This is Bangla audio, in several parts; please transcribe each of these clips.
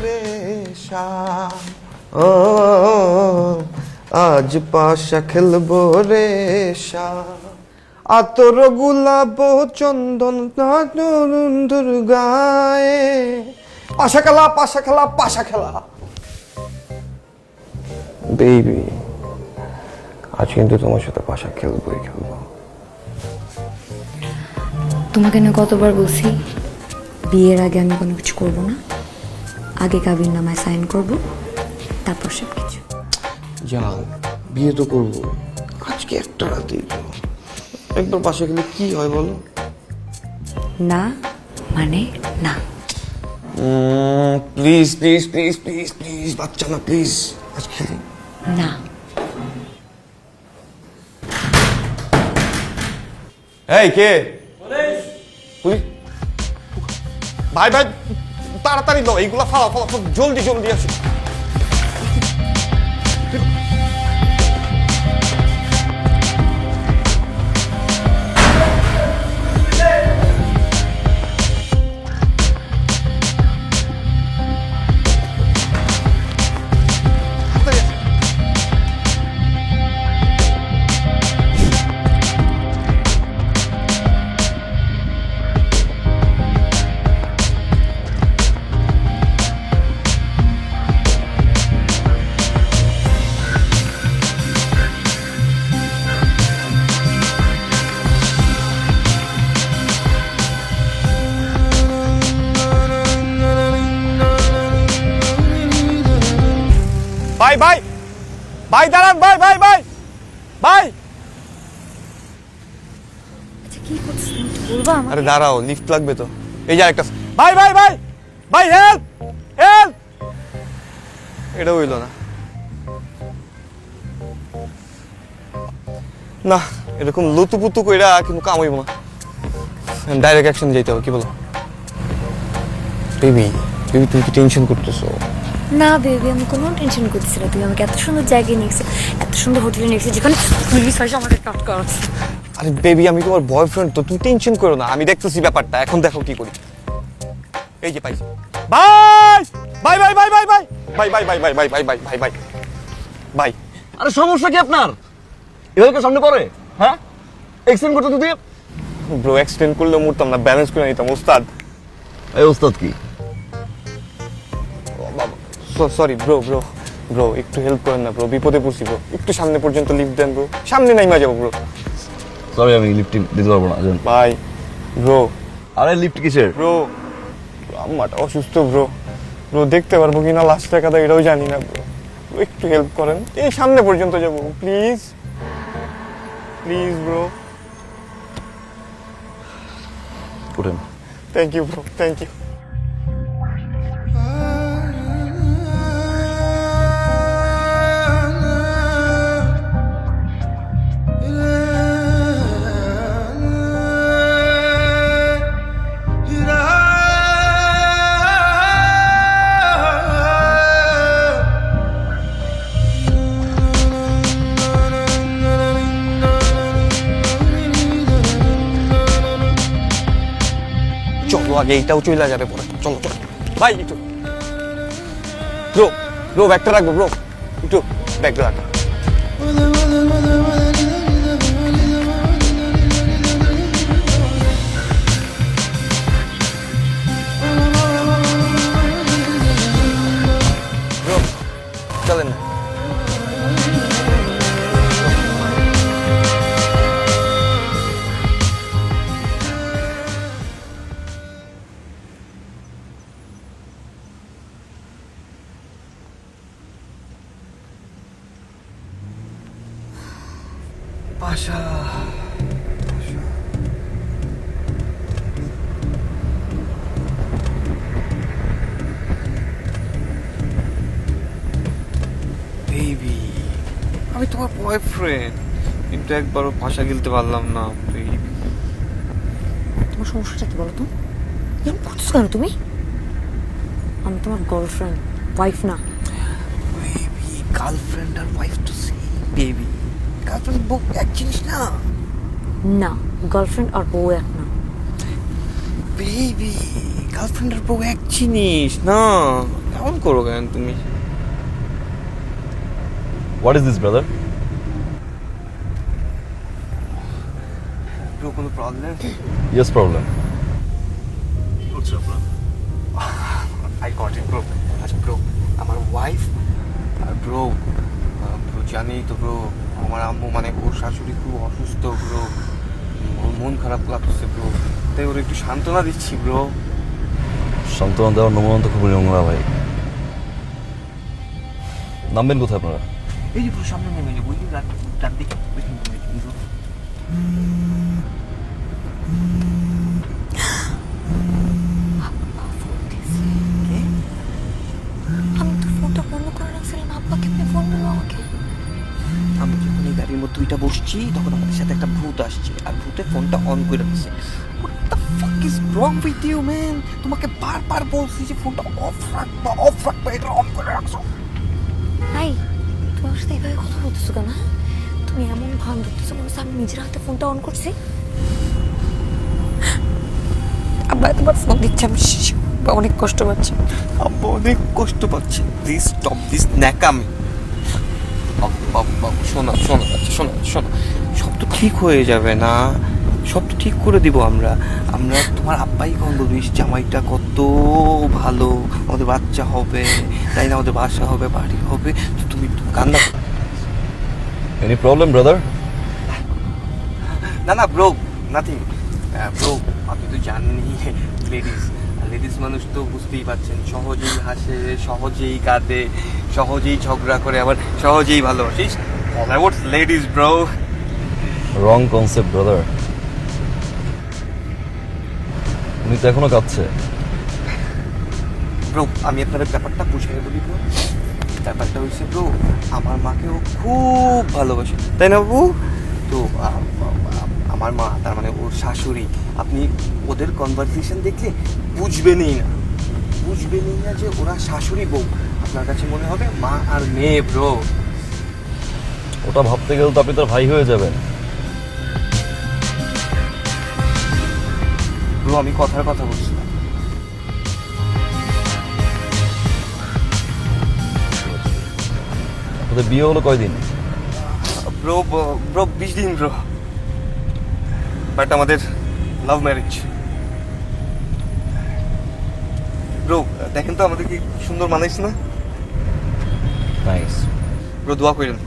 রে শাম, ও আজ পাশা খেলবো রে শাম, আতর গোলাপ চন্দন নন্দুর গায়ে, পাশা খেলা পাশা খেলা পাশা খেলা। বেবি আজ কিন্তু তোমার সাথে পাশা খেলবোই খেলবো। তোমাকে না কতবার বলছি বিয়ের আগে আমি কোনো কিছু করবো না, আগে কাবির নামায় সাইন করব, তারপর সব কিছু। জান বিয়ে তো করবো, আজকে একটা রাতেই তো, একবার পাশে গেলে কি হয় বলো? না মানে না। Please please please please please, বাচ্চা না প্লিজ, আজকে না। এই কে? পুলিশ? ভাই ভাই তাড়াতাড়ি দাও, এইগুলা ফালা ফালা, জলদি জলদি আসো। ভাই ভাই ভাই দাঁড়ান, ভাই ভাই ভাই ভাই। আচ্ছা কি করছিস তুমি, একটু বলবা আমাকে? আরে দাঁড়াও, লিফট লাগবে তো। এই যে একটা, ভাই ভাই ভাই ভাই হেল্প হেল্প। এটা হইল না, না এরকম লুতুপুতু কইরা কিন্তু কাম হইব না, ডাইরেক্ট অ্যাকশন যাইতে হবে। কি বলো বেবি? বেবি তুমি কি টেনশন করতেছো? না বেবি, আমি কোনো টেনশন করতেছি না। তুমি আমাকে এত সুন্দর জায়গায় নিয়েছো, এত সুন্দর হোটেলে নিয়েছো, যেখানে পুলিশ আসে আমাকে কাট করাচ্ছে। আরে বেবি আমি তোমার বয়ফ্রেন্ড তো, তুমি টেনশন করো না, আমি দেখতেছি ব্যাপারটা। এখন দেখো কি করি। এই যে পাইছি। ভাই ভাই ভাই ভাই ভাই ভাই ভাই ভাই ভাই ভাই ভাই ভাই ভাই ভাই ভাই ভাই। আরে সমস্যা কি আপনার? এভাবে সামনে পড়ে, হ্যাঁ? এক্সটেন্ড করতে দিতে। ব্রো এক্সটেন্ড করলে মরতাম না, ব্যালেন্স করে নিতাম। ওস্তাদ। এই ওস্তাদ কি? সরি ব্রো ব্রো ব্রো, একটু হেল্প করেন না ব্রো, বিপদে পড়ছি ব্রো, একটু সামনে পর্যন্ত লিফট দেন ব্রো, সামনে নাইমা যাবো ব্রো। সরি আমি লিফট দিতে পারবো না। ভাই ব্রো। আরে লিফট কিসের? ব্রো আম্মাটা অসুস্থ ব্রো, ব্রো দেখতে পারবো কিনা লাস্ট টাকাটা এটাও জানি না ব্রো, একটু হেল্প করেন, এই সামনে পর্যন্ত যাবো প্লিজ প্লিজ ব্রো। উঠেন। Thank you bro, thank you. চলো আগে এইটাও চলে যাবে পরে, চলো চলো ভাই একটু। ব্রো ব্রো ব্যাগটা রাখবো ব্রো, একটু ব্যাগটা রাখো। ব্রো চলেন না। পাশা বেবি, আমি তোমার বয়ফ্রেন্ড, কিন্তু একবারও পাশা গিলতে পারলাম না বেবি। তোমার সমস্যাটা কি বলো তো? এরকম করছো কেন তুমি? আমি তোমার গার্লফ্রেন্ড, ওয়াইফ না। বেবি গার্লফ্রেন্ড আর ওয়াইফ তো সেম বেবি, গার্লফ্রেন্ড বউ এক জিনিস না। না, গার্লফ্রেন্ড আর বউ এক না। বেবি গার্লফ্রেন্ড আর বউ এক জিনিস না, এমন করো কেন তুমি? What is this brother? Bro কোনো problem? Yes problem. I got it bro. আচ্ছা ব্রো, আমার ওয়াইফ আর ব্রো ব্রো জানি তো ব্রো, আমার আম্মু মানে ওর শাশুড়ি খুব অসুস্থ ব্রো, ওর মন খারাপ লাগছে ব্রো, তাই ওর একটু সান্ত্বনা দিচ্ছি ব্রো। সান্ত্বনা দেওয়ার নমুনা তো খুবই নোংরা ভাই। নামবেন কোথায় আপনারা? এই যে ব্রো সামনে নেমে যাবো, ওই রাত দিকে ওইখানে নেমে যাবো ব্রো। আমি তো ফোনটা বন্ধ করে রাখছিলাম, আব্বা কেমনে ফোন দিল আমাকে? আমি যখন এই গাড়ির মধ্যে ওইটা বসছি তখন আমাদের সাথে একটা ভূত আসছে, আর ভূতের ফোনটা অন করে রাখছে। What the fuck is wrong with you man? তোমাকে বারবার বলছি যে ফোনটা অফ রাখবা, এটা অন করে রাখছো। হাই, তুমি আমার সাথে এভাবে কথা বলতেছো কেন? তুমি এমন ভান ধরতেছো মনে হচ্ছে আমি নিজের হাতে ফোনটা অন করছি। আব্বা তোমার ফোন দিচ্ছে, আমি অনেক কষ্ট পাচ্ছি। আব্বা অনেক কষ্ট পাচ্ছে। প্লিজ স্টপ দিস ন্যাকামি। শোনা শোনা আচ্ছা শোনা শোনা, সব তো ঠিক হয়ে যাবে না, সব তো ঠিক করে দিব আমরা। তোমার আব্বাই কখন বলবো ইস জামাইটা কত ভালো, আমাদের বাচ্চা হবে, তাই না, আমাদের বাসা হবে, বাড়ি হবে, তো তুমি কান্না। Any problem brother? না ব্রো, নাথিং ব্রো। আপনি তো জানেনই লেডিস মানুষ তো বুঝতেই পারছেন, সহজেই হাসে, সহজেই কাঁদে, সহজেই ঝগড়া করে, আবার সহজেই ভালোবাসিস। All about ladies bro. Wrong concept brother. উনি তো এখনো কাঁদছে। ব্রো আমি আপনার ব্যাপারটা বুঝিয়ে বলি ব্রো। ব্যাপারটা হচ্ছে ব্রো, আমার মাকেও খুব ভালোবাসে, তাই না বাবু? তো আমার মা, তার মানে ওর শাশুড়ি, আপনি ওদের কনভারসেশন দেখলে বুঝবেনই না যে ওরা শাশুড়ি বউ। আপনার কাছে মনে হবে মা আর মেয়ে ব্রো। ওটা ভাবতে গেলে তো আপনি তার ভাই হয়ে যাবেন। ব্রো আমি কথার কথা বলছিলাম। আপনাদের বিয়ে হলো কয়দিন? ব্রো 20 দিন ব্রো, বাট আমাদের লাভ ম্যারেজ। ব্রো দেখেন তো আমাদের কি সুন্দর মানাইছে না? নাইস। ব্রো দোয়া করেন।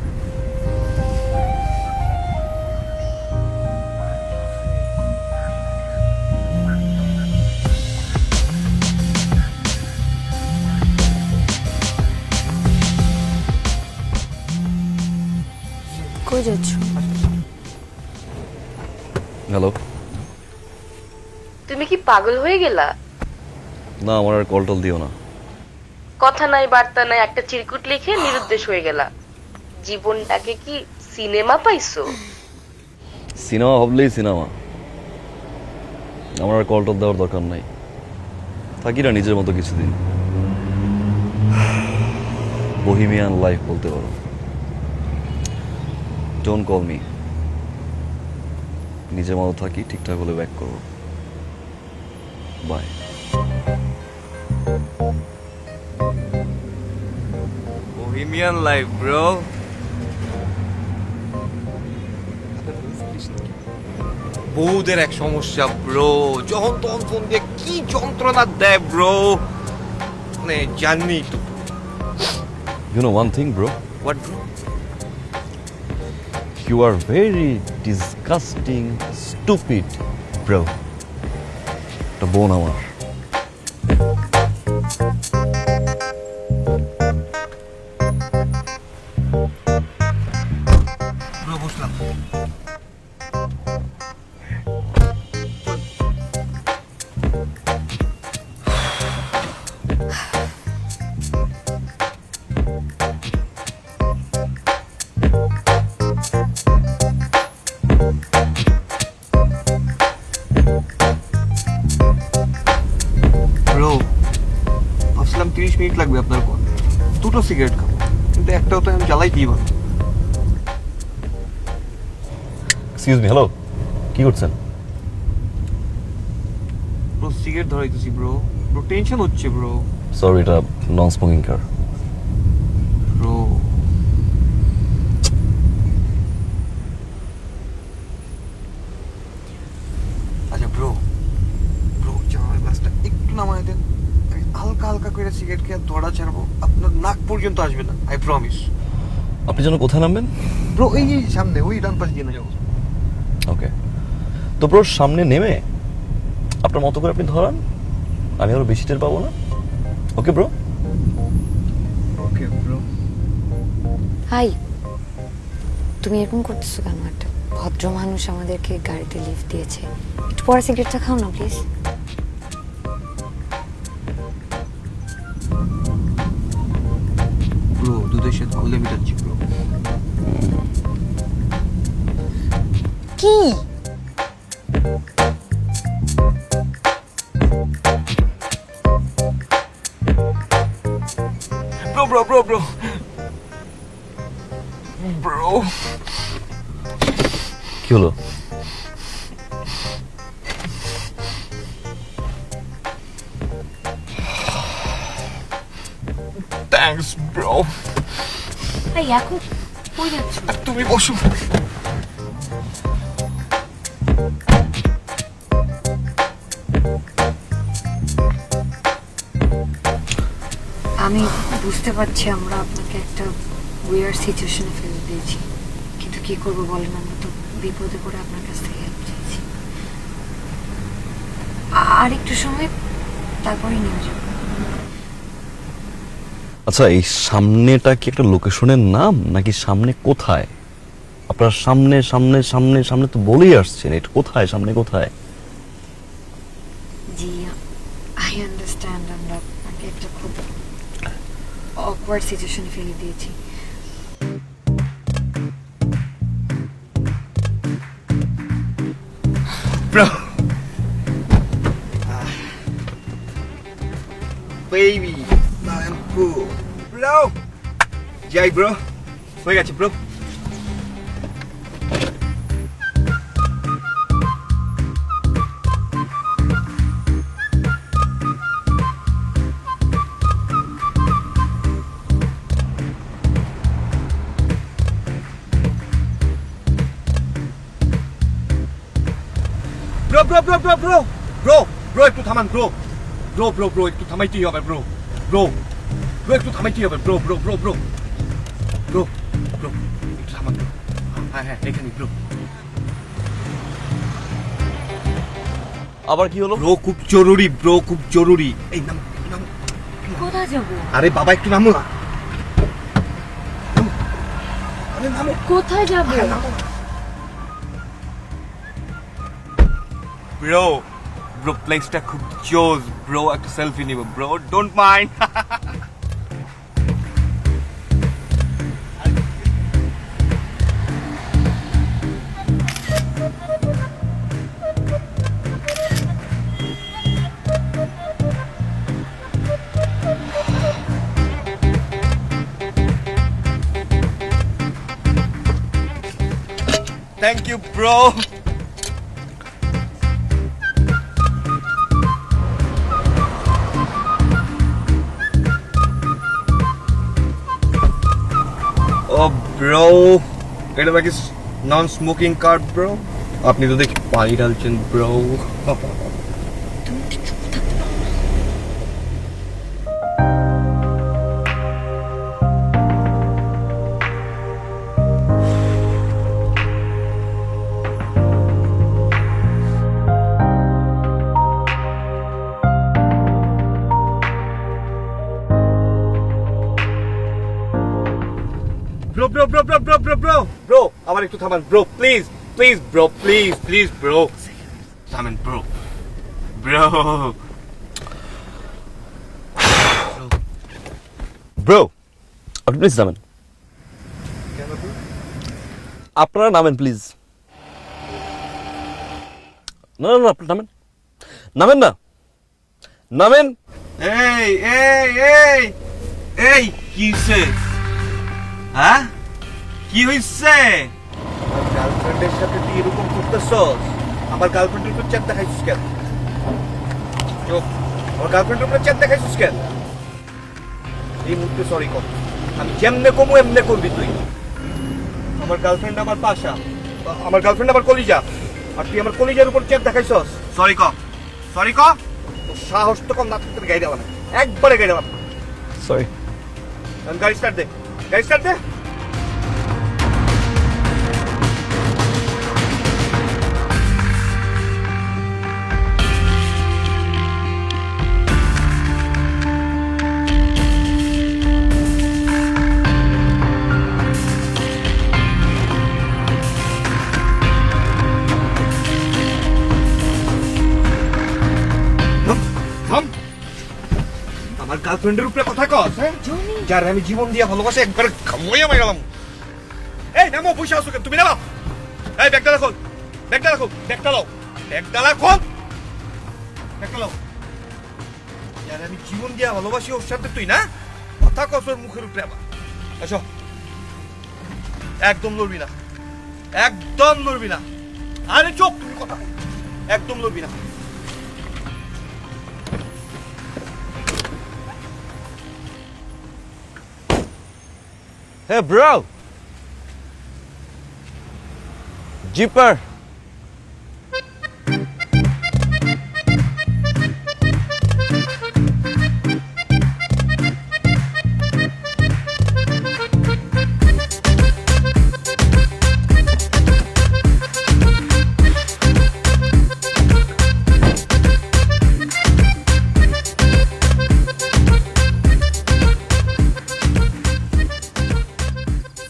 কই যাচ্ছ? হ্যালো। তুমি কি পাগল হয়ে গেলা? না, আমার আর কল টল দিও না। কথা নাই বার্তা নাই, একটা চিরকুট লিখে নিরুদ্দেশ হয়ে গেলা। জীবনটাকে কি সিনেমা পাইছো? সিনেমা ভাবলেই সিনেমা। আমার আর কল টল দেওয়ার দরকার নাই। থাকি না নিজের মতো কিছুদিন। বহিমিয়ান লাইফ বলতে পারো। Don't call me. নিজের মতো থাকি, ঠিকঠাক হলে ব্যাক করবো। বাই। Bohemian life bro. বউদের এক সমস্যা ব্রো, যখন তখন ফোন দিয়ে কি যন্ত্রণা দেয় ব্রো, মানে জানি তো। You know one thing, bro? What bro? You are very disgusting, stupid, bro. একটা বোন আমার। ব্রো বসলাম। ব্রো ভাবছিলাম 30 মিনিট লাগবে আপনার কল, দুটো সিগারেট খাবো, কিন্তু একটাও তো আমি জ্বালাই দিই বলো। এক্সকিউজ মি, হ্যালো, কি করছেন? ব্রো সিগারেট ধরাইতেছি ব্রো, টেনশন হচ্ছে ব্রো। সরি, এটা নন স্মোকিং কার। ব্রো আচ্ছা ব্রো ব্রো চার গ্লাসটা একটু নামায় দেন, আমি হালকা হালকা করে সিগারেট খেয়ে ধরা ছাড়বো, আপনার নাক পর্যন্ত আসবে না, আই প্রমিস। আপনি যেন কোথায় নামবেন? ব্রো এই যে সামনে ওই ডান পাশে দিয়ে যাবো। ওকে, তো ব্রো সামনে নেমে আপনার মতো করে আপনি ধরান, আমি আরো বেশি টের পাবো না। Okay bro? Okay bro. Hi, তুমি এরকম করতেছো কেন? একটা ভদ্র মানুষ আমাদেরকে গাড়িতে লিফট দিয়েছে, একটু পরে সিগারেটটা খাও না প্লিজ। ব্রো দুধের সাথে খুলে মিটাচ্ছি ব্রো। কি bro bro bro bro bro কি হলো? Thanks bro. এই এখন কই যাচ্ছ? তুমি বসো। আমি বুঝতে পারছি আমরা আপনাকে একটা উইয়ার সিচুয়েশনে ফেলে দিয়েছি, কিন্তু কি করবো বলেন, আমরা তো বিপদে পড়ে আপনার কাছ থেকে হেল্প চাইছি। আর একটু সময়, তারপরেই নেমে যাবো। আচ্ছা, এই সামনেটা কি একটা লোকেশনের নাম নাকি সামনে কোথায়? আপনার সামনে সামনে সামনে সামনে তো বলেই আসছেন, এটা কোথায়, সামনে কোথায়? জি, আই আন্ডারস্ট্যান্ড, আমরা আপনাকে একটা খুব অকওয়ার্ড সিচুয়েশনে ফেলে দিয়েছি। Bro. Baby, I am cool. Bro. যাই ব্রো, হয়ে গেছে bro. Bro bro bro bro bro bro bro একটু থামান ব্রো। ব্রো ব্রো ব্রো একটু থামাইতেই হবে ব্রো। ব্রো ব্রো একটু থামাইতেই হবে bro bro bro bro bro bro একটু থামান ব্রো। হ্যাঁ হ্যাঁ এখানে ব্রো। আবার কি হলো? ব্রো খুব জরুরি ব্রো, খুব জরুরি। এই নাম নাম। কোথায় যাবো? আরে বাবা একটু নামো না। আরে নামো। কোথায় যাবো? ব্রো ব্রো প্লেসটা খুব জোস ব্রো, একটা সেলফি নিব bro, don't mind. Thank you, bro. Oh, bro. এটা নাকি নন স্মোকিং কার্ড ব্রো। আপনি তো দেখি পানি ঢালছেন bro. Bro bro bro bro bro bro bro bro আমার একটু থামান bro, please please bro, please please bro, থামেন ব্রো ব্রো ব্রো আপনি প্লিজ নামেন, আপনারা নামেন প্লিজ। না না না, আপনি নামেন, নামেন না, নামেন। এই এই এই এই কি হইছে? হ্যাঁ কি হইছে? গার্লফ্রেন্ডের সাথে তুই এরকম করতেছস? আমার গার্লফ্রেন্ডের উপর চাপ দেখাইছিস কেন? চুপ। আমার গার্লফ্রেন্ডের উপর চাপ দেখাইছিস কেন? এই মুহূর্তে সরি কর। আমি যেমনে কমু এমনে করবি তুই। আমার গার্লফ্রেন্ড আমার পাশা, আমার গার্লফ্রেন্ড আমার কলিজা, আর তুই আমার কলিজার উপর চেপ দেখাইছস। সরি ক, সরি ক। তোর সাহস তো কম না, তোর গাড়ি দেওয়া না, একবারে গাড়ি দেওয়া। সরি। গাড়ি স্টার্ট দে, গাড়ি স্টার্ট দে। থাম। আমার গার্লফ্রেন্ডের উপরে কথা কস, হ্যাঁ? যার আমি জীবন দিয়ে ভালোবাসি একবার খামইয়া মাইরালাম। এই নামো, বসে আসো কেন? তুমি নামো। এই ব্যাগটা রাখো, ব্যাগটা রাখো, ব্যাগটা লাও, ব্যাগটা রাখো, ব্যাগটা লাও। যার আমি জীবন দিয়ে ভালোবাসি ওর সাথে তুই না কথা কস ওর মুখের উপরে আবার। আসো, একদম লড়বি না, একদম লড়বি না। আরে চুপ, তুমি কথা একদম লড়বি না। Hey bro. Jeeper.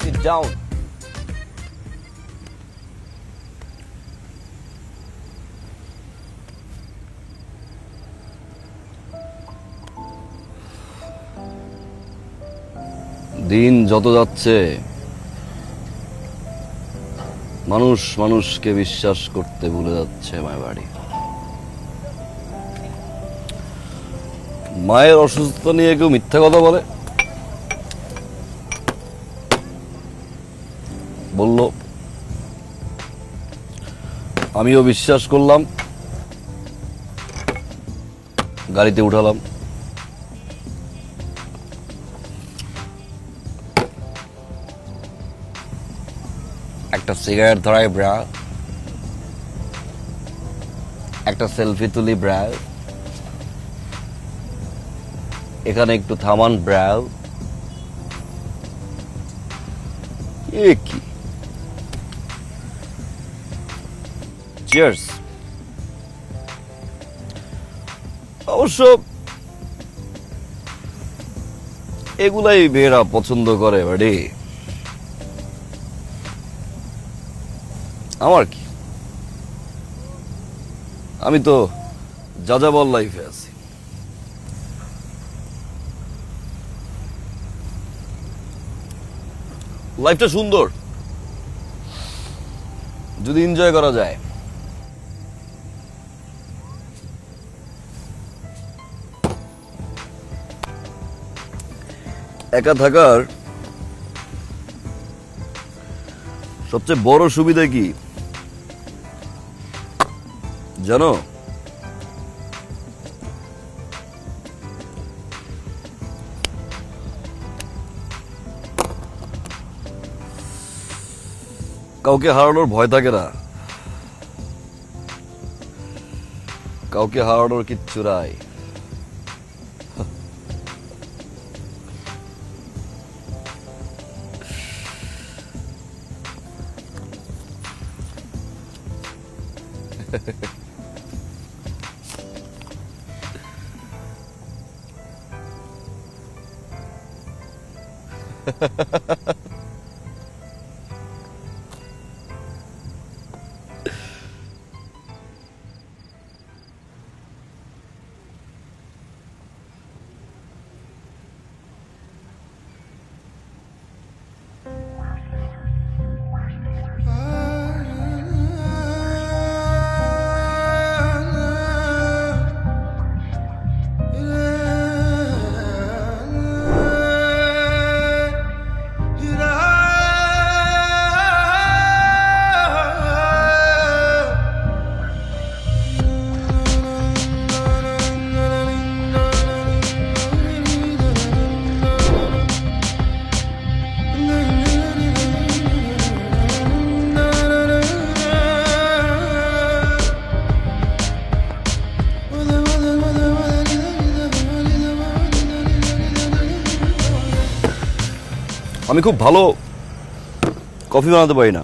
Sit down. দিন যত যাচ্ছে মানুষ মানুষকে বিশ্বাস করতে ভুলে যাচ্ছে। মায়ের মায়ের অসুস্থতা নিয়ে কেউ মিথ্যা কথা বলে, বলল, আমিও বিশ্বাস করলাম, গাড়িতে উঠালাম। একটা সিগারেট ধরাই ব্রা, একটা সেলফি তুলি ব্রা, এখানে একটু থামান ব্রা। এ কি? চিয়ার্স। অবশ্য এগুলাই মেয়েরা পছন্দ করে বাড়ি। আমার কি, আমি তো যাযাবর লাইফে আছি। লাইফটা সুন্দর যদি এনজয় করা যায়। একা থাকার সবচেয়ে বড় সুবিধা কি জানো? কাউকে হারানোর ভয় থাকে না, কাউকে হারানোর কিচ্ছু নাই। আমি খুব ভালো কফি বানাতে পারি না,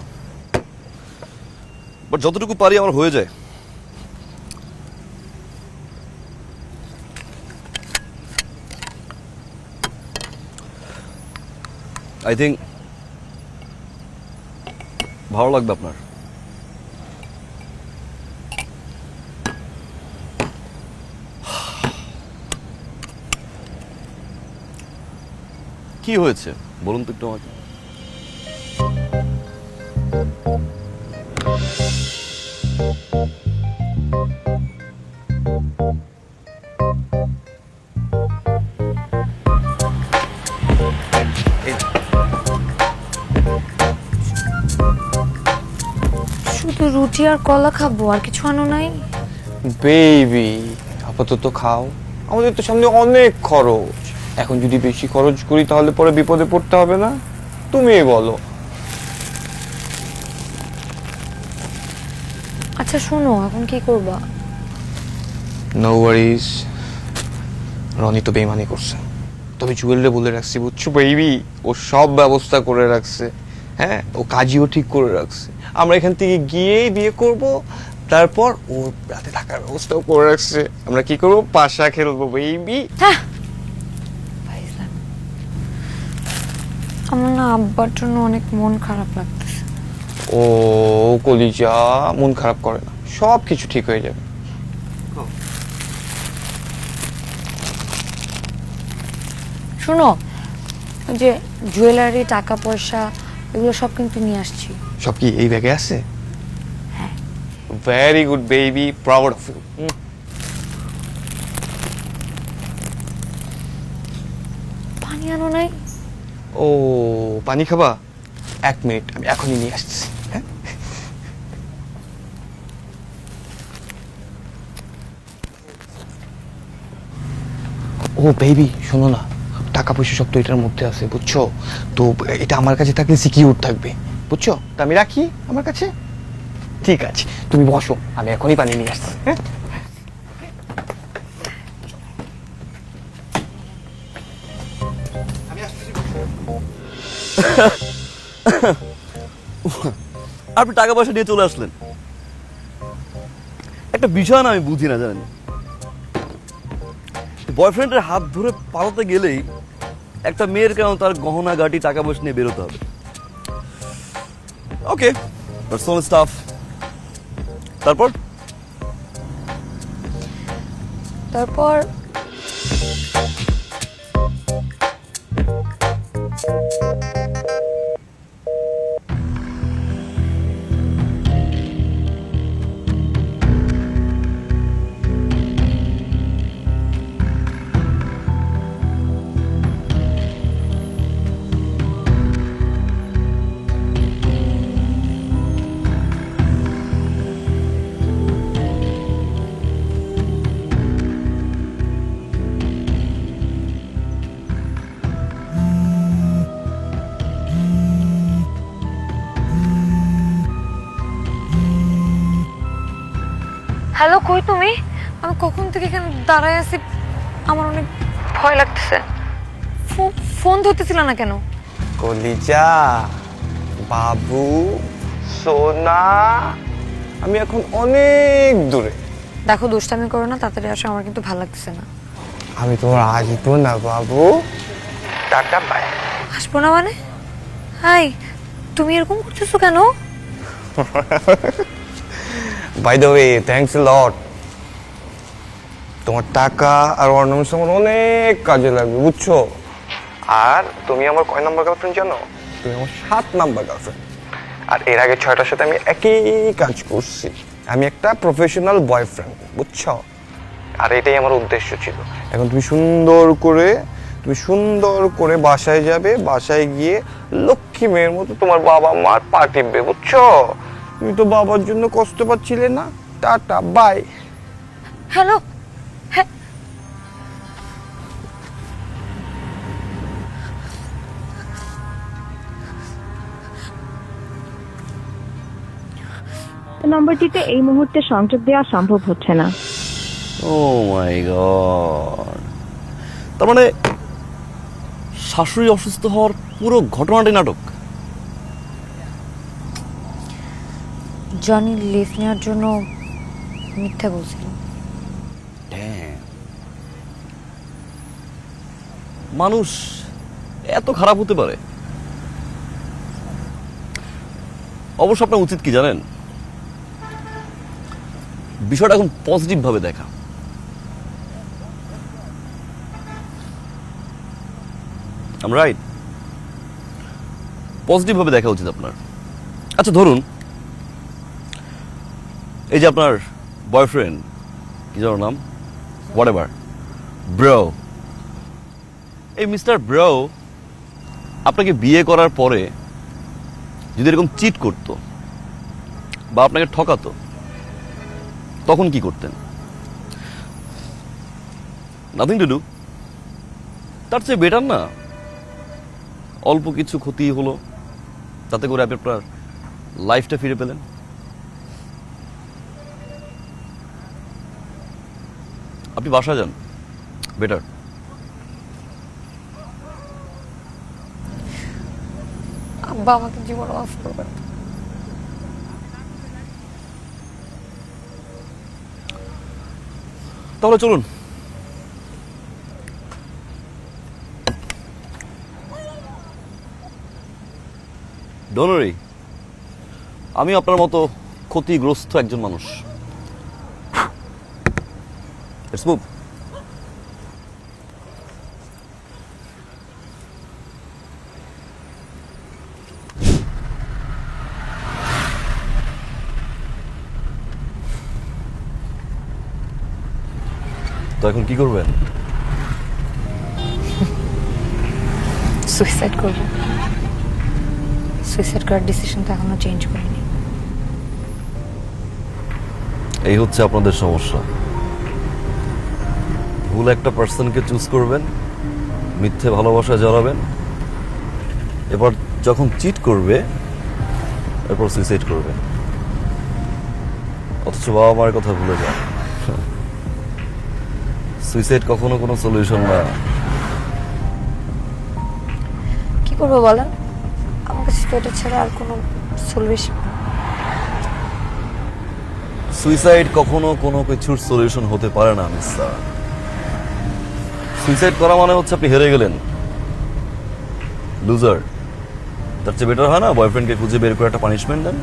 বাট যতটুকু পারি আমার হয়ে যায়। আই থিঙ্ক ভালো লাগবে আপনার। কি হয়েছে বলুন তো একটু আমাকে। শুধু রুটি আর কলা খাবো, আর কিছু আনো নাই? বেবি আপাতত খাও, আমাদের তো সামনে অনেক খরচ। এখন যদি বেশি খরচ করি তাহলে পরে বিপদে পড়তে হবে না? তুমিই বলো। আচ্ছা শোনো, এখন কি করবা? নো ওয়ারিস, রনি তো বেইমানি করছে, তবে জুয়েলরে বলে রাখছি বুঝছো বেবি, ও সব ব্যবস্থা করে রাখছে। হ্যাঁ, ও কাজীও ঠিক করে রাখছে। আমরা এখান থেকে গিয়েই বিয়ে করব, তারপর ও রাতে থাকার ব্যবস্থাও করে রাখছে। আমরা কি করবো, পাশা খেলবো বেবি। হ্যাঁ, আমার না আব্বার জন্য অনেক মন খারাপ লাগতেছে। ও কলিজা, মন খারাপ করে না, সব কিছু ঠিক হয়ে যাবে। শোনো, ওই যে জুয়েলারি, টাকা পয়সা, এগুলো সব কিন্তু নিয়ে আসছি। সব কি এই ব্যাগে আছে? হ্যাঁ। Very good baby, proud of you. পানি আনো নাই? ও পানি খাবা? 1 মিনিট, আমি এখনই নিয়ে আসছি। হ্যাঁ, ও বেবি শোনো না, টাকা পয়সা সব তো এটার মধ্যে আছে বুঝছো তো, এটা আমার কাছে থাকলে সিকিউর থাকবে বুঝছো তো, আমি রাখি আমার কাছে। ঠিক আছে, তুমি বসো, আমি এখনই পানি নিয়ে আসছি। হ্যাঁ, আপনি টাকা পয়সা নিয়ে চলে আসলেন। একটা বিষয় না আমি বুঝি না জানেন, বয়ফ্রেন্ডের হাত ধরে পালাতে গেলেই একটা মেয়ের কেন তার গহনা গাটি টাকা পয়সা নিয়ে বেরোতে হবে? ওকে, পার্সোনাল স্টাফ। তারপর তারপর হ্যালো, কই তুমি? আমি কখন থেকে এখানে দাঁড়ায় আছি, আমার অনেক ভয় লাগতেছে। ফোন ধরতেছিল না কেন? কলিজা বাবু সোনা, আমি এখন অনেক দূরে। দেখো, দুষ্টামি করো না, তাড়াতাড়ি আসো, আমার কিন্তু ভালো লাগতেছে না। আমি তোমার আসবো না বাবু, টাটা বাই। আসবো না মানে? হাই, তুমি এরকম করতেছো কেন? By the way, thanks a lot. তোমার টাকা আর অর্নামেন্টস আমার অনেক কাজে লাগবে বুঝছো। আর তুমি আমার কয় নাম্বার গার্লফ্রেন্ড জানো? তুমি আমার 7 নাম্বার গার্লফ্রেন্ড। আর এর আগে 6টার সাথে আমি একই কাজ করছি। আমি একটা প্রফেশনাল বয়ফ্রেন্ড বুঝছো। আর এটাই আমার উদ্দেশ্য ছিল। এখন তুমি সুন্দর করে বাসায় যাবে, বাসায় গিয়ে লক্ষ্মী মেয়ের মতো তোমার বাবা মার পা টিপবে বুঝছো। তুমি তো বাবার জন্য কষ্ট পাচ্ছিলে না। Tata bye. হ্যালো, হ্যাঁ, নম্বরটিতে এই মুহূর্তে সংযোগ দেওয়া সম্ভব হচ্ছে না। ও মাই গড, তার মানে শাশুড়ি অসুস্থ হওয়ার পুরো ঘটনাটাই নাটক। জনি লিভ নেওয়ার জন্য মিথ্যা বলছিল। মানুষ এত খারাপ হতে পারে? অবশ্য আপনার উচিত কি জানেন, বিষয়টা এখন পজিটিভ ভাবে দেখা। রাইট, পজিটিভ ভাবে দেখা উচিত আপনার। আচ্ছা ধরুন, এই যে আপনার বয়ফ্রেন্ড, কি যেন নাম, হোয়াট এভার, ব্রো, এই মিস্টার ব্রো আপনাকে বিয়ে করার পরে যদি এরকম চিট করতো বা আপনাকে ঠকাতো, তখন কি করতেন? Nothing to do. তার চেয়ে বেটার না অল্প কিছু ক্ষতি হলো, তাতে করে আপনি আপনার লাইফটা ফিরে পেলেন। আপনি বাসায় যান, বেটার। আব্বা আমাকে জীবন মাফ করবেন। তাহলে চলুন। ডোন্ট ওয়ারি, আমি আপনার মতো ক্ষতিগ্রস্ত একজন মানুষ। Let's move. তো এখন কি করবেন? সুইসাইড করব। সুইসাইড করার ডিসিশন তো এখনো চেঞ্জ করিনি। এই হচ্ছে আপনাদের সমস্যা। ভুল একটা পার্সনকে চুজ করবেন, মিথ্যে ভালোবাসায় জড়াবেন, এবার যখন চিট করবে এরপর সুইসাইড করবে, অথচ বাবা মায়ের কথা ভুলে যান। সুইসাইড কখনো কোনো সলিউশন না। কি করবো বলেন, আমার কাছে তো এটা ছাড়া আর কোনো সলিউশন। সুইসাইড কখনো কোনো কিছুর সলিউশন হতে পারে না মিস স্যার। সুইসাইড করা মানে হচ্ছে আপনি হেরে গেলেন, লুজার। তার চেয়ে বেটার হয় না বয়ফ্রেন্ডকে খুঁজে বের করে একটা পানিশমেন্ট দেন।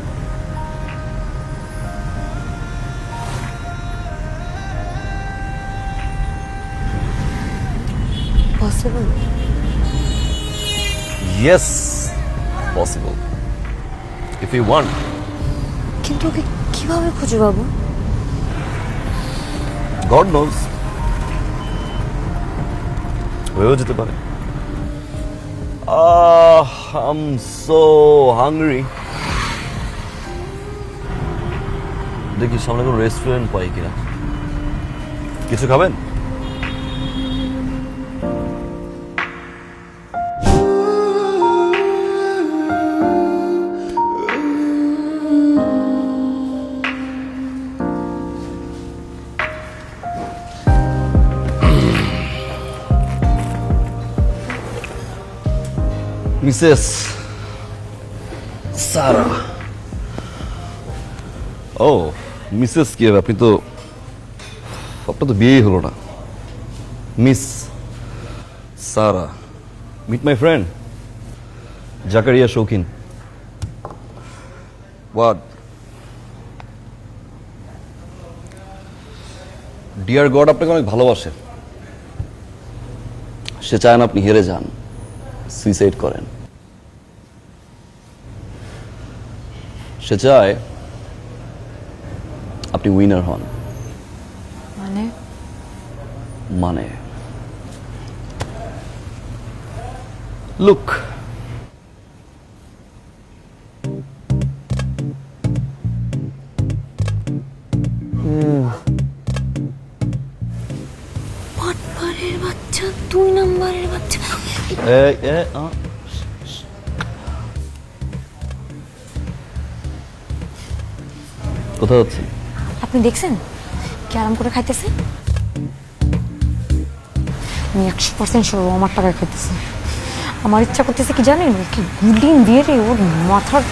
Possible? Yes, possible if you want. কিন্তু ওকে কিভাবে খুঁজে পাবো? গড নোজ, হয়েও যেতে পারে। I am so hungry. দেখি সামনে কোনো রেস্টুরেন্ট পাই কিনা। কিছু খাবেন? মিসেস সারা। ও মিসেস কি হবে? আপনি তো, আপনার তো বিয়েই হলো না। Miss Sara, meet my friend Zakaria Shoukhin. What? Deer god আপনাকে অনেক ভালোবাসে। সে চায় না আপনি হেরে যান, সুইসাইড করেন। সে চায় আপনি উইনার হন। মানে মানে লুক, পটপারের বাচ্চা, 2 নম্বরের বাচ্চা। কোথায় যাচ্ছি? আপনি দেখছেন কি আরাম করে খাইতেছে? আমি 100% সব আমার টাকায় খাইতেছে। আমার ইচ্ছা করতেছে কি জানেন, ওকে গুলি মেরে ওর মাথার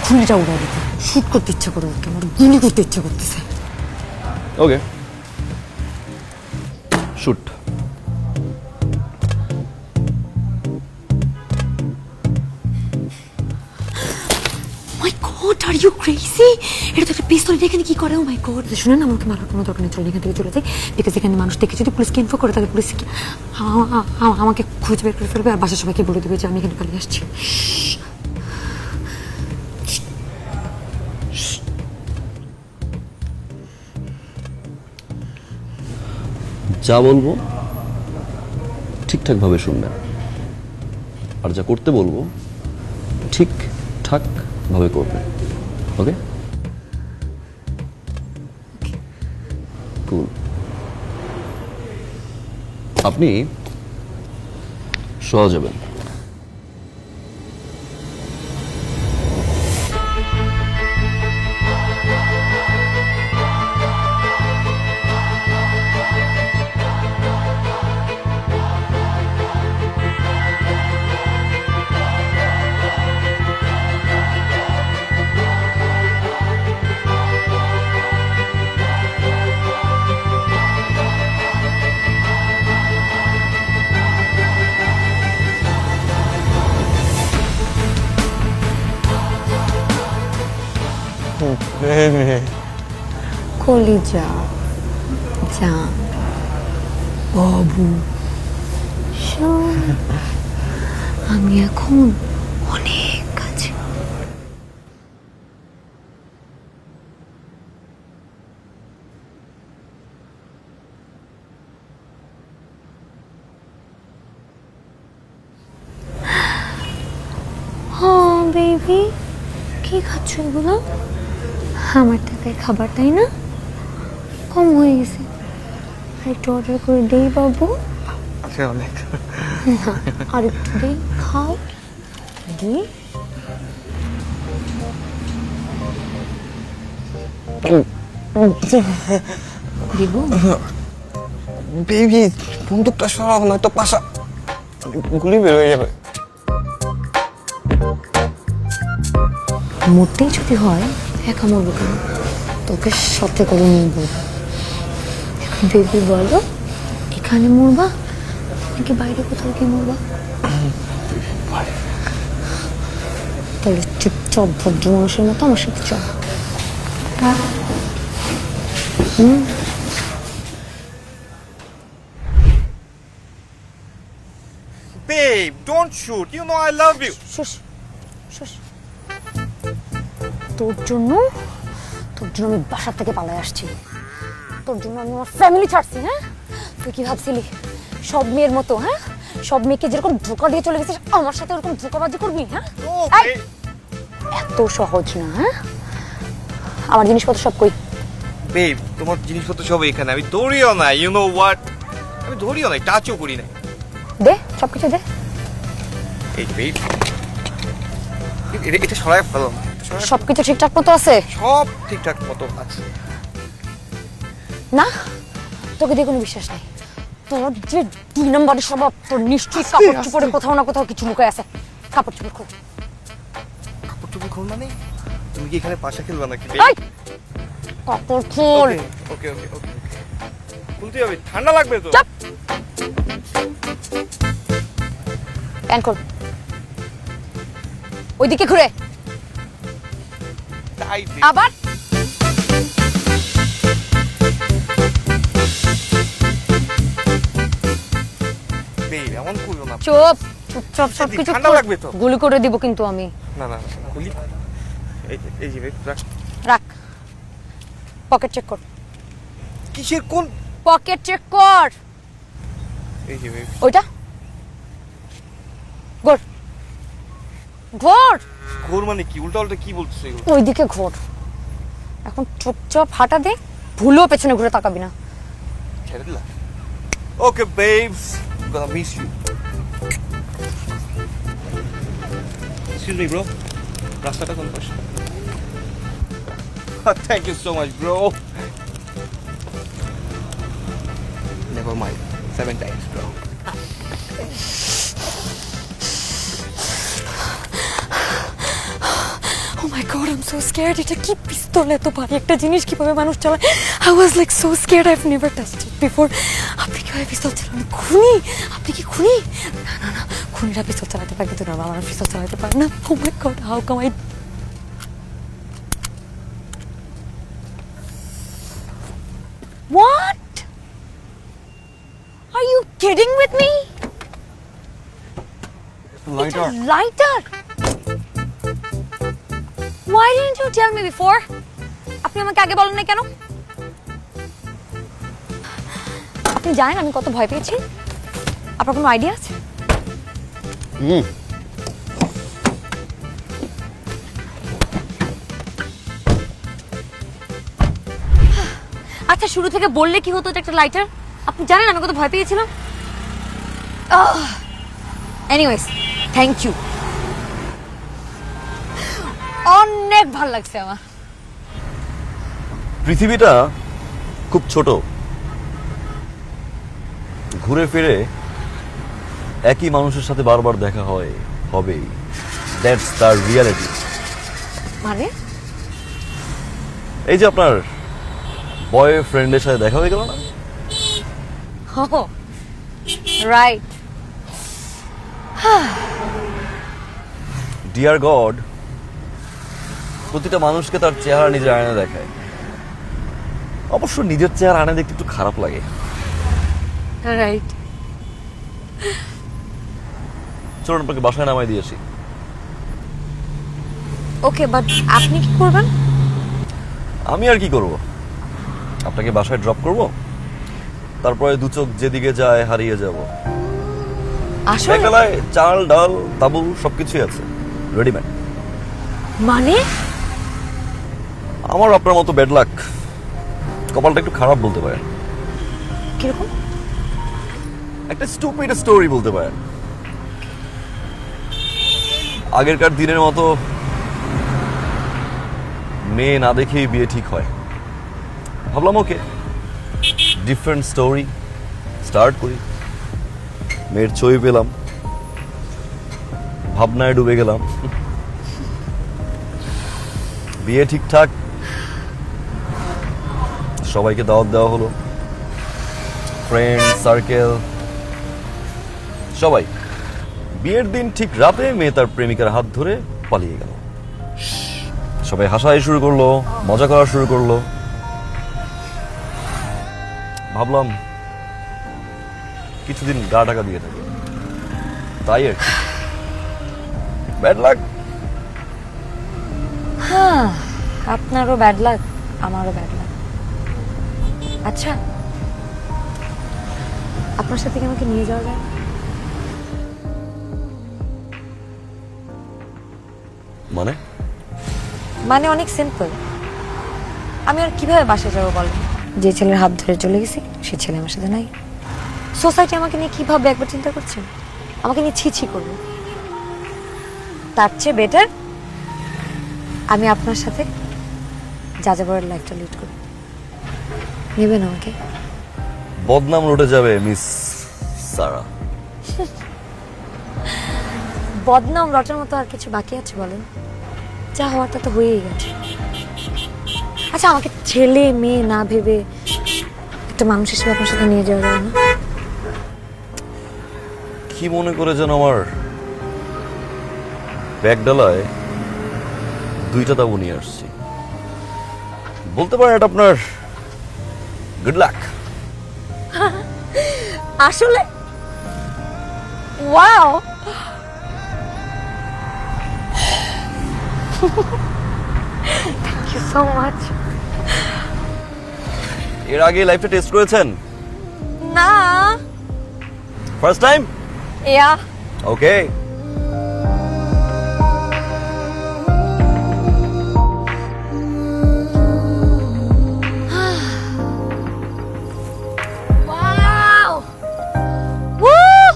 খুলিটা উড়াই দিতে। শুট করতে ইচ্ছা করে ওকে, আমার গুলি করতে ইচ্ছা করতেছে। Okay, shoot. My god, are you crazy? এটা তো একটা পিস্তল, এখানে কি করে? ও মাই গড, শুনেন আমাকে মারার কোনো দরকার নেই, চলুন এখান থেকে চলে যাই। বিকজ এখানে মানুষ দেখে যদি পুলিশকে ইনফো করে, তাহলে পুলিশ আমাকে খুঁজে বের করে ফেলবে আর বাসার সবাইকে বলে দেবে যে আমি এখানে পালিয়ে আসছি। যা বলবো ঠিকঠাকভাবে শুনবেন, আর যা করতে বলবো ঠিকঠাকভাবে করবেন। ওকে, কুল। আপনি শোয়া যাবেন। কলিজা জান বাবু, শোন, আমি এখন অনেক কাছে। হ্যাঁ বেবি, কি খাচ্ছ এগুলো? আমার টাকায় খাবার, তাই না? কম হয়ে গেছে, আর একটু অর্ডার করে দেই বাবু। আছে অনেক। না, আর একটু দেই, খাও। দি দিব। বেবি, বন্দুকটা সরাও, নয়তো পাশা গুলি বের হয়ে যাবে। মরতেই যদি হয় একা মরবো কেন, তোকে সাথে করে নিয়ে বলবো। বেবি বলো, এখানে মরবা নাকি বাইরে কোথাও গিয়ে মরবা? তাহলে চুপচাপ ভদ্র মানুষের মতো আমার সাথে চল। Babe, don't shoot. You know I love you. শুস শুস, তোর জন্য আমি বাসার থেকে পালায় আসছি। তোর জন্য আমি আমার ফ্যামিলি ছাড়ছি। হ্যাঁ, তুই কি ভাবছিলি সব মেয়ের মতো? হ্যাঁ, সব মেয়েকে যেরকম ধোকা দিয়ে চলে গেছিস, আমার সাথে ওরকম ধোকাবাজি করবি? হ্যাঁ, No, এই, babe. এত সহজ না। হ্যাঁ, আমার জিনিসপত্র সব কই? বেব, তোমার জিনিসপত্র সব এখানে। আমি ধরিও না, ইউ নো হোয়াট, আমি ধরিও না, টাচও করি না। দে, সব কিছু দে। এই বেব, এটা সরাই ফেলো। সবকিছু ঠিকঠাক মতো আছে? সব ঠিকঠাক মতো আছে। না, তোকে দিয়ে কোনো বিশ্বাস নেই। তোর যে 2 নম্বরের স্বভাব, তোর নিশ্চয়ই কাপড় চোপড়ে কোথাও না কোথাও কিছু লুকায় আছে। কাপড় চোপড় খোল। কাপড় টুপড় খোল মানে? তুমি কি এখানে পাশা খেলবা নাকি? এই, কাপড় খোল। ওকে ওকে ওকে, খুলতে হবে, ঠান্ডা লাগবে তো। চাপ। প্যান্ট খোল। ওইদিকে ঘুরে তাই আবার। বেব, এমন করো না। চুপ, চুপচাপ সবকিছু ঠান্ডা লাগবে তো। গুলি করে দিব কিন্তু আমি। না না, খুলি। এই যে বেব, রাখ। পকেট চেক কর। কিসের কোন পকেট চেক কর। এই যে বেব, ওইটা ঘোর ঘোর। ঘোর মানে কি? উল্টা উল্টা কি বলতেছো এগুলো? ওইদিকে ঘোর। এখন চুপচাপ হাঁটা দে, ভুলেও পেছনে ঘুরে তাকাবি না। ছেড়ে দিলা? ওকে babes, I'm gonna miss you. Excuse me bro, রাস্তাটা কোন পাশে? Thank you so much bro. Never mind, 7 times bro. God I am so scared. এটা কি পিস্তল, এত ভারী একটা জিনিস কিভাবে মানুষ চালায়? I was like so scared, I have never touched it before. আপনি কিভাবে পিস্তল চালান? খুনি? আপনি কি খুনি? না না না, খুনিরা পিস্তল চালাতে পারে কিন্তু নর্মাল মানুষ পিস্তল চালাতে পারে না। Oh my god, how come I? What? Are you kidding with me? It's a lighter. Why didn't you tell me before? আপনি আমাকে আগে বলেন না কেন? আপনি জানেন আমি কত ভয় পেয়েছি? আপনার কোনো আইডিয়া আছে? আচ্ছা, শুরু থেকে বললে কি হতো এটা একটা লাইটার? আপনি জানেন আমি কত ভয় পেয়েছিলাম? Anyways, thank you. অনেক ভালো লাগছে আমার। পৃথিবীটা খুব ছোট, ঘুরে ফিরে একই মানুষের সাথে বারবার দেখা হয়, হবেই। That's the reality. মানে এই যে আপনার বয়ফ্রেন্ডের সাথে দেখা হয়ে গেল না? রাইট। ডিয়ার গড, প্রতিটা মানুষকে তার চেহারা নিজের আয়না দেখায়। অবশ্য নিজের চেহারা আয়না দেখতে একটু খারাপ লাগে। রাইট। চলুন আপনাকে বাসায় নামাই দিয়েছি। ওকে, বাট আপনি কি করবেন? আমি আর কি করব? আপনাকে বাসায় ড্রপ করব, তারপরে দু চোখ যেদিকে যায় হারিয়ে যাব। আসলে একবেলায় চাল ডাল তাবু সবকিছুই আছে, রেডিমেড। মানে আমার আপনার মতো ব্যাড লাক, কপালটা একটু খারাপ বলতে পারেন। কিরকম? একটা স্টুপিড স্টোরি বলতে পারেন। আগেরকার দিনের মতো মেয়ে না দেখেই বিয়ে ঠিক হয়। ভাবলাম ওকে, ডিফারেন্ট স্টোরি স্টার্ট করি। মেয়ের ছবি পেলাম, ভাবনায় ডুবে গেলাম। বিয়ে ঠিকঠাক, সবাইকে দাওয়াত দেওয়া হলো, ফ্রেন্ড সার্কেল সবাই। বিয়ের দিন ঠিক রাতে মেয়ে তার প্রেমিকার হাত ধরে পালিয়ে গেল। সবাই হাসাহাসি শুরু করলো, মজা করা শুরু করলো। ভাবলাম কিছুদিন গা ঢাকা দিয়ে থাকি, তাই আর কি। Bad luck. হ্যাঁ, আপনারও ব্যাড লাক, আমারও ব্যাড লাক। আচ্ছা, আপনার সাথে কি আমাকে নিয়ে যাওয়া যায়? মানে মানে অনেক সিম্পল। আমি আর কিভাবে বাসা যাবো বলেন? যে ছেলের হাত ধরে চলে গেছি সে ছেলে আমার সাথে নাই। সোসাইটি আমাকে নিয়ে কিভাবে একবার চিন্তা করছেন? আমাকে নিয়ে ছি করবে। তার চেয়ে বেটার আমি আপনার সাথে যাযাবরের লাইফটা লিড করি। নেবেন আমাকে? বদনাম রটে যাবে মিস সারা। বদনাম রটার মতো আর কিছু বাকি আছে বলেন? যা হওয়ার তা তো হয়েই গেছে। আচ্ছা, আমাকে ছেলে মেয়ে না ভেবে একটা মানুষ হিসেবে আপনার সাথে নিয়ে যাওয়া যায় না? কি মনে করে যেন আমার ব্যাগ ডালায় 2টা তাবু নিয়ে আসছি। বলতে পারেন এটা আপনার গুড লাক। আসলে wow, thank you so much. এর আগে লাইফটা টেস্ট করেছেন? না। First time? Yeah. Okay. Wow! Woo!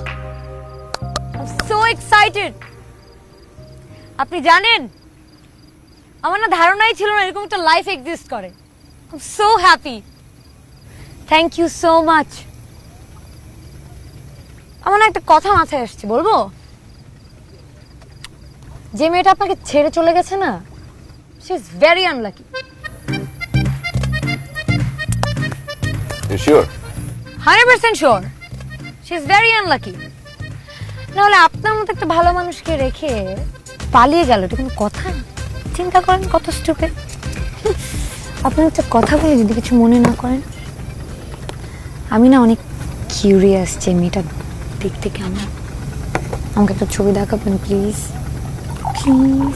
I'm so excited. আপনি জানেন আমার না ধারণাই ছিল না এরকম একটা লাইফ এক্সিস্ট করে। I'm so happy. Thank you so much. আমার না একটা কথা মাথায় আসছে, বলবো? যে মেয়েটা আপনাকে ছেড়ে চলে গেছে না, she is very unlucky. You sure? 100% sure she is very unlucky. নাহলে আপনার মতো একটা ভালো মানুষকে রেখে পালিয়ে গেল, এটা কোনো কথা? চিন্তা করেন কত স্টুপিড। আপনার একটা কথা বলে যদি কিছু মনে না করেন, আমি না অনেক কিউরিয়াস যে মেয়েটা দেখতে কেমন। আমাকে একটা ছবি দেখাবেন প্লিজ, প্লিজ।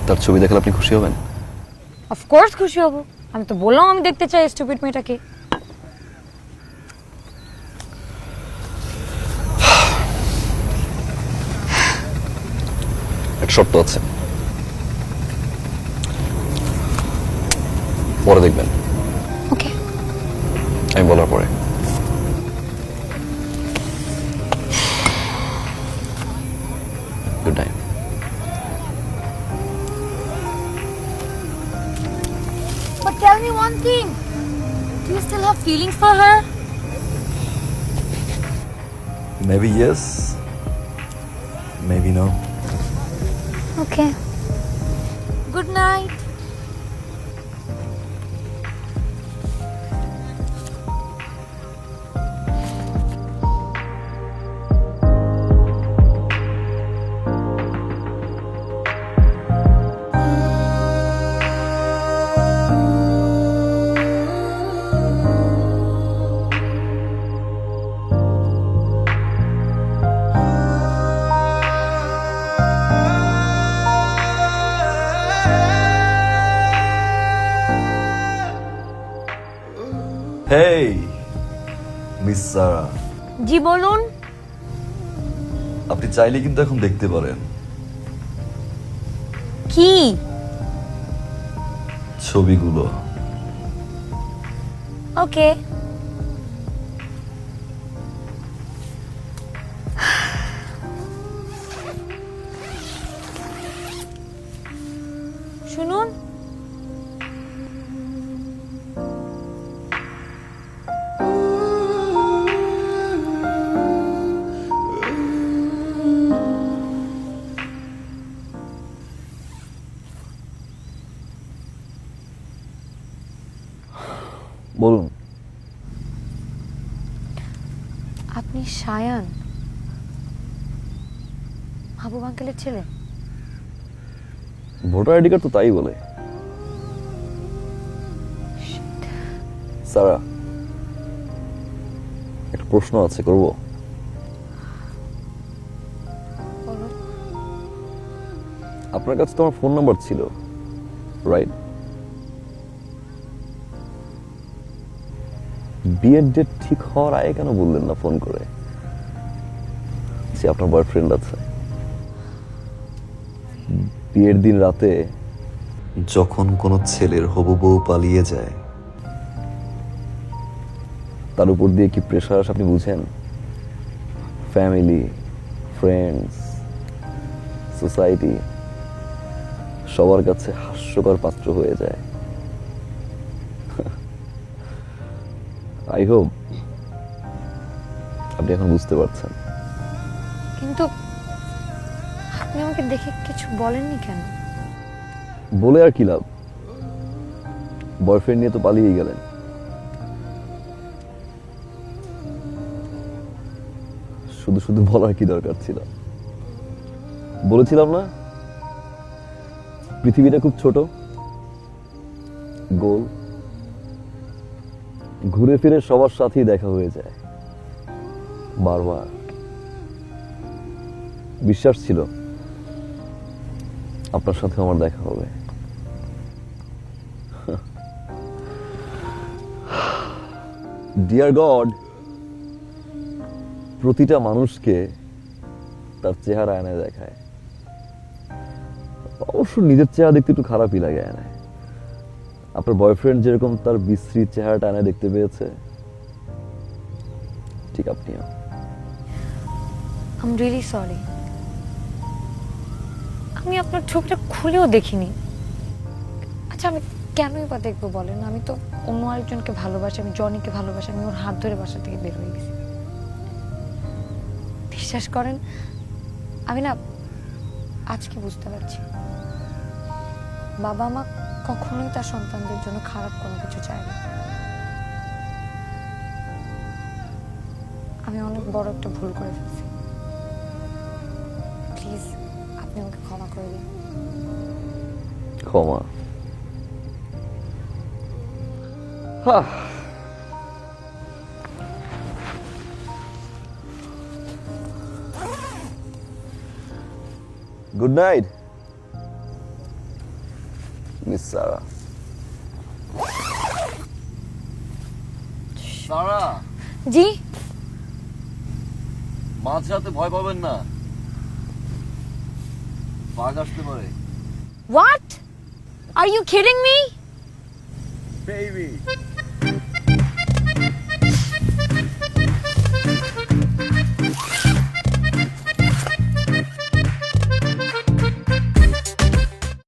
তার ছবি দেখলে আপনি খুশি হবেন? অফকোর্স খুশি হব, আমি তো বললাম আমি দেখতে চাই স্টুপিড মেয়েটাকে। একটা শর্ত আছে, পরে দেখবেন, ওকে। আমি বলার পরে। Good night. But tell me one thing, do you still have feelings for her? Maybe yes, maybe no. Okay. Good night. Hey miss সারা, জি বলুন। আপনি চাইলে কিন্তু এখন দেখতে পারেন কি? ছবিগুলো। ওকে। শুনুন, বলুন। আপনি সায়ান, মাহবুব আঙ্কেলের ছেলে? ভোটার আইডি কার্ড তো তাই বলে। সারা, একটা প্রশ্ন আছে, করব? বলুন। আপনার কাছে তো আমার ফোন নাম্বার ছিল, রাইট? বিয়ের ডেট ঠিক হওয়ার আগে কেন বললেন না ফোন করে যে আপনার বয়ফ্রেন্ড আছে? বিয়ের দিন রাতে যখন কোনো ছেলের হবু বউ পালিয়ে যায়, তার উপর দিয়ে কি প্রেশার আসে আপনি বুঝেন? ফ্যামিলি, ফ্রেন্ডস, সোসাইটি সবার কাছে হাস্যকর পাত্র হয়ে যায়। আই হোপ আপনি এখন বুঝতে পারছেন। কিন্তু আপনি আমাকে দেখে কিছু বলেননি কেন? বলে আর কি লাভ? বয়ফ্রেন্ড নিয়ে তো পালিয়েই গেলেন। শুধু শুধু বলার কি দরকার ছিল? বলেছিলাম না পৃথিবীটা খুব ছোট, গোল, ঘুরে ফিরে সবার সাথেই দেখা হয়ে যায় বারবার। বিশ্বাস ছিল আপনার সাথে আমার দেখা হবে। ডিয়ার গড, প্রতিটা মানুষকে তার চেহারা আয়নায় দেখায়। অবশ্য নিজের চেহারা দেখতে একটু খারাপই লাগে আয়নায়। আপনার বয়ফ্রেন্ড যেরকম তার বিশ্রী চেহারাটা আয়নায় দেখতে পেয়েছে, ঠিক আপনিও। I am really sorry. আমি আপনার ছবিটা খুলেও দেখিনি। আচ্ছা, আমি কেনই বা দেখবো বলেন? আমি তো অন্য আরেকজনকে ভালোবাসি, আমি জনিকে ভালোবাসি। আমি ওর হাত ধরে বাসা থেকে বের হয়ে গেছি। বিশ্বাস করেন, আমি না আজকে বুঝতে পারছি বাবা মা কখনোই তার সন্তানদের জন্য খারাপ কোনো কিছু চায় না। আমি অনেক বড় একটা ভুল করে ফেলছি, প্লিজ আপনি আমাকে ক্ষমা করে দিন। ক্ষমা? Good night miss Sara. Sara, ji মাঝরাতে ভয় পাবেন না, বাঘ আসতে পারে। What are you kidding me? Baby